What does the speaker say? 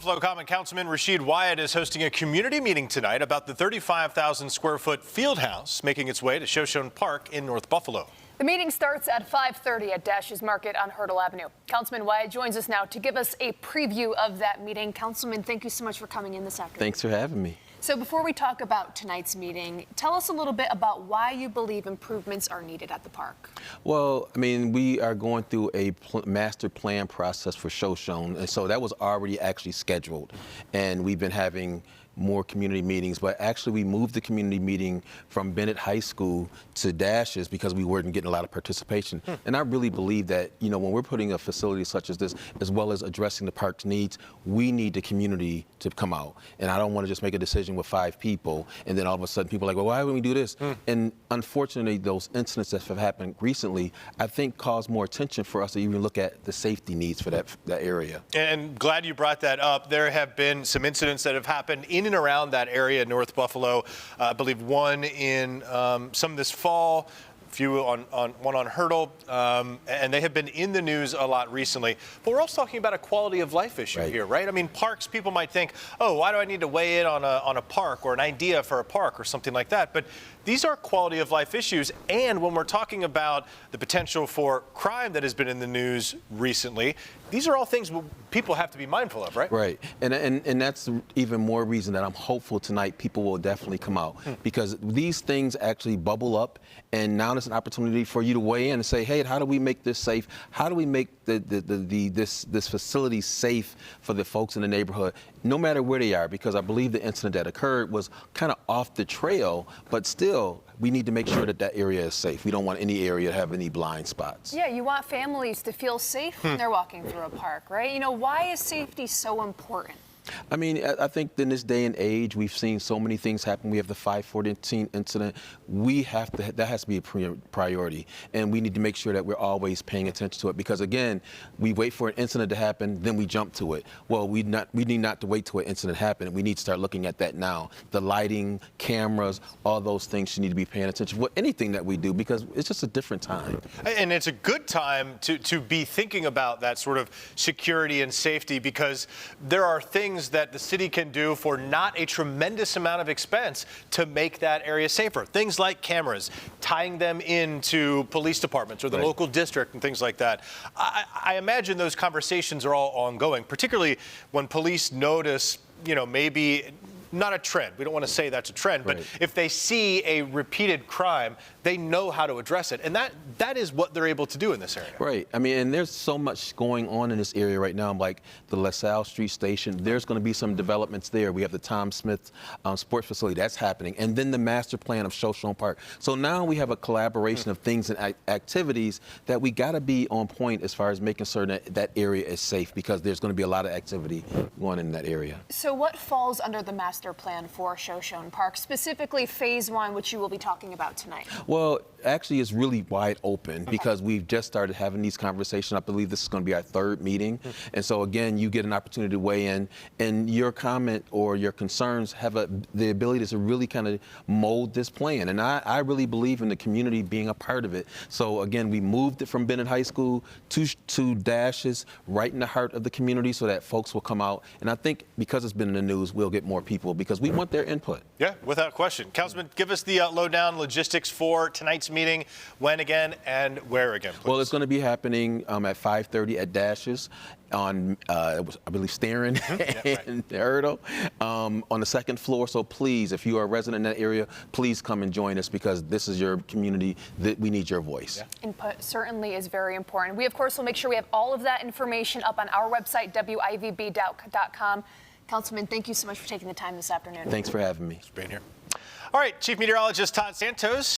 Buffalo Common Councilman Rasheed Wyatt is hosting a community meeting tonight about the 35,000 square foot fieldhouse making its way to Shoshone Park in North Buffalo. The meeting starts at 5:30 at Dash's Market on Hurdle Avenue. Councilman Wyatt joins us now to give us a preview of that meeting. Councilman, thank you so much for coming in this afternoon. Thanks for having me. So before we talk about tonight's meeting, tell us a little bit about why you believe improvements are needed at the park. Well, I mean, we are going through a master plan process for Shoshone, and so that was already actually scheduled. And we've been having more community meetings, but actually we moved the community meeting from Bennett High School to Dash's because we weren't getting a lot of participation. And I really believe that, you know, when we're putting a facility such as this, as well as addressing the park's needs, we need the community to come out. And I don't want to just make a decision with 5 people, and then all of a sudden people are like, well, why would we do this? And unfortunately, those incidents that have happened recently, I think caused more attention for us to even look at the safety needs for that area. And glad you brought that up. There have been some incidents that have happened in and around that area, North Buffalo. I believe one in some this fall, a few one on Hurdle, and they have been in the news a lot recently. But we're also talking about a quality of life issue here, right? I mean, parks, people might think, oh, why do I need to weigh in on a park or an idea for a park or something like that? But these are quality of life issues. And when we're talking about the potential for crime that has been in the news recently, these are all things people have to be mindful of, right? Right. And that's even more reason that I'm hopeful tonight people will definitely come out, because these things actually bubble up, and now there's an opportunity for you to weigh in and say, hey, how do we make this safe? How do we make this facility safe for the folks in the neighborhood, no matter where they are? Because I believe the incident that occurred was kind of off the trail, but still, we need to make sure that that area is safe. We don't want any area to have any blind spots. Yeah, you want families to feel safe when they're walking through a park, right? You know, why is safety so important? I mean, I think in this day and age, we've seen so many things happen. We have the 514 incident. That has to be a priority. And we need to make sure that we're always paying attention to it, because again, we wait for an incident to happen, then we jump to it. Well, we need not to wait till an incident happens. We need to start looking at that now. The lighting, cameras, all those things you need to be paying attention to. Anything that we do, because it's just a different time. And it's a good time to be thinking about that sort of security and safety, because there are things that the city can do for not a tremendous amount of expense to make that area safer. Things like cameras, tying them into police departments or the local district and things like that. I imagine those conversations are all ongoing, particularly when police notice, you know, maybe not a trend. We don't want to say that's a trend, but if they see a repeated crime, they know how to address it. And that is what they're able to do in this area. Right. I mean, and there's so much going on in this area right now, like the LaSalle Street Station. There's going to be some developments there. We have the Tom Smith sports facility. That's happening. And then the master plan of Shoshone Park. So now we have a collaboration of things and activities that we got to be on point as far as making certain that that area is safe, because there's going to be a lot of activity going in that area. So what falls under the master plan for Shoshone Park, specifically phase 1, which you will be talking about tonight? Well, actually, it's really wide open because we've just started having these conversations. I believe this is going to be our 3rd meeting. And so, again, you get an opportunity to weigh in, and your comment or your concerns have the ability to really kind of mold this plan. And I really believe in the community being a part of it. So, again, we moved it from Bennett High School to Dash's, right in the heart of the community, so that folks will come out. And I think because it's been in the news, we'll get more people, because we want their input. Yeah, without question. Councilman, give us the lowdown logistics for tonight's meeting. When again and where again, please? Well, it's going to be happening at 5:30 at Dash's on, I believe, Staring and Hurdle on the 2nd floor. So please, if you are a resident in that area, please come and join us, because this is your community. That we need your voice. Yeah. Input certainly is very important. We, of course, will make sure we have all of that information up on our website, wivb.com. Councilman, thank you so much for taking the time this afternoon. Thanks for having me. Thanks for being here. All right, Chief Meteorologist Todd Santos.